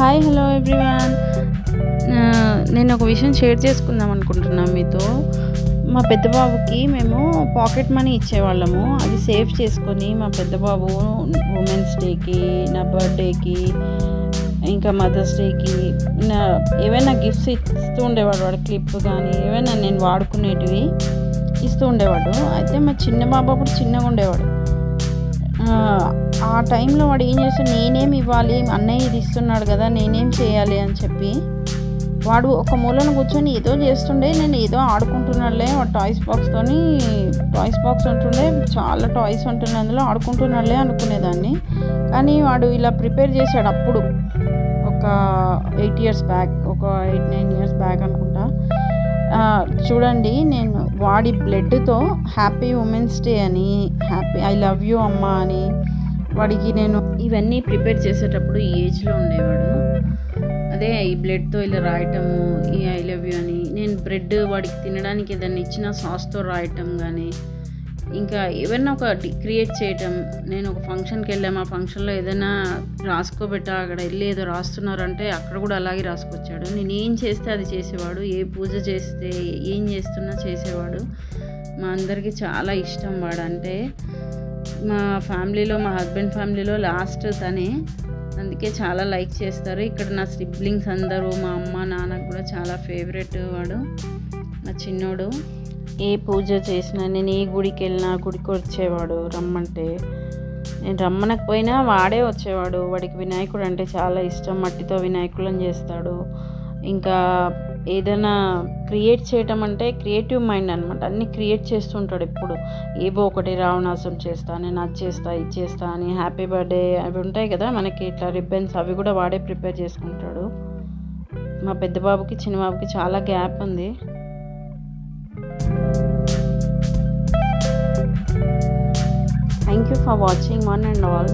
Hi hello everyone. నేను ఒక విషయం షేర్ చేసుకుందాం అనుకుంటున్నాను మీతో. మా పెద్ద బాబుకి మేము పాకెట్ మనీ ఇచ్చేవాళ్ళము. అది సేవ్ చేసుకొని మా పెద్ద బాబు ఉమెన్స్ డేకి, నా బర్త్డేకి, ఇంకా మదర్స్ డేకి ఏవైనా గిఫ్ట్స్ ఇస్తూ ఉండేవాడు. వాడు క్లిప్ కానీ ఏవైనా నేను వాడుకునేటివి ఇస్తూ ఉండేవాడు. అయితే మా చిన్న బాబు అప్పుడు చిన్నగా ఉండేవాడు. ఆ టైంలో వాడు ఏం చేస్తాడు, నేనేమి ఇవ్వాలి, అన్నయ్య ఇది ఇస్తున్నాడు కదా, నేనేం చేయాలి అని చెప్పి వాడు ఒక మూలన కూర్చొని ఏదో చేస్తుండే. నేను ఏదో ఆడుకుంటున్నాడులే, వాడు టాయ్స్ బాక్స్ ఉంటుండే, చాలా టాయ్స్ ఉంటుండే, అందులో ఆడుకుంటున్నాడులే అనుకునేదాన్ని. కానీ వాడు ఇలా ప్రిపేర్ చేశాడు అప్పుడు ఒక 8 years బ్యాక్, ఒక 8-9 years బ్యాక్ అనుకుంటా. చూడండి, నేను వాడి బ్లడ్తో హ్యాపీ ఉమెన్స్ డే అని, హ్యాపీ ఐ లవ్ యూ అమ్మ అని వాడికి నేను ఇవన్నీ ప్రిపేర్ చేసేటప్పుడు ఈ ఏజ్లో ఉండేవాడు. అదే ఈ బ్లడ్తో ఇలా రాయటము, ఈ ఐ లవ్ యూ అని. నేను బ్రెడ్ వాడికి తినడానికి ఏదైనా ఇచ్చిన సాస్తో రాయటం కానీ, ఇంకా ఏదైనా ఒక క్రియేట్ చేయటం. నేను ఒక ఫంక్షన్కి వెళ్ళాము, ఆ ఫంక్షన్లో ఏదైనా రాసుకోబెట్టా, అక్కడ వెళ్ళి ఏదో రాస్తున్నారంటే అక్కడ కూడా అలాగే రాసుకొచ్చాడు. నేను ఏం చేస్తే అది చేసేవాడు, ఏ పూజ చేస్తే ఏం చేస్తున్నా చేసేవాడు. మా అందరికీ చాలా ఇష్టం వాడంటే. మా ఫ్యామిలీలో, మా హస్బెండ్ ఫ్యామిలీలో లాస్ట్ తనే, అందుకే చాలా లైక్ చేస్తారు. ఇక్కడ నా సిబ్లింగ్స్ అందరూ, మా అమ్మ నాన్నకు కూడా చాలా ఫేవరెట్ వాడు, నా చిన్నోడు. ఏ పూజ చేసినా, నేను ఏ గుడికి వెళ్ళినా గుడికి వచ్చేవాడు రమ్మంటే. నేను రమ్మనకపోయినా వాడే వచ్చేవాడు. వాడికి వినాయకుడు అంటే చాలా ఇష్టం. మట్టితో వినాయకులను చేస్తాడు. ఇంకా ఏదైనా క్రియేట్ చేయటం అంటే క్రియేటివ్ మైండ్ అనమాట. అన్నీ క్రియేట్ చేస్తుంటాడు ఎప్పుడు. ఏవో ఒకటి రావణాసం చేస్తా, నేను అది చేస్తా, ఇది చేస్తా అని. హ్యాపీ బర్త్డే అవి ఉంటాయి కదా మనకి, ఇట్లా రిబ్బన్స్, అవి కూడా వాడే ప్రిపేర్ చేసుకుంటాడు. మా పెద్ద బాబుకి చిన్న బాబుకి చాలా గ్యాప్ ఉంది. Thank you for watching one and all.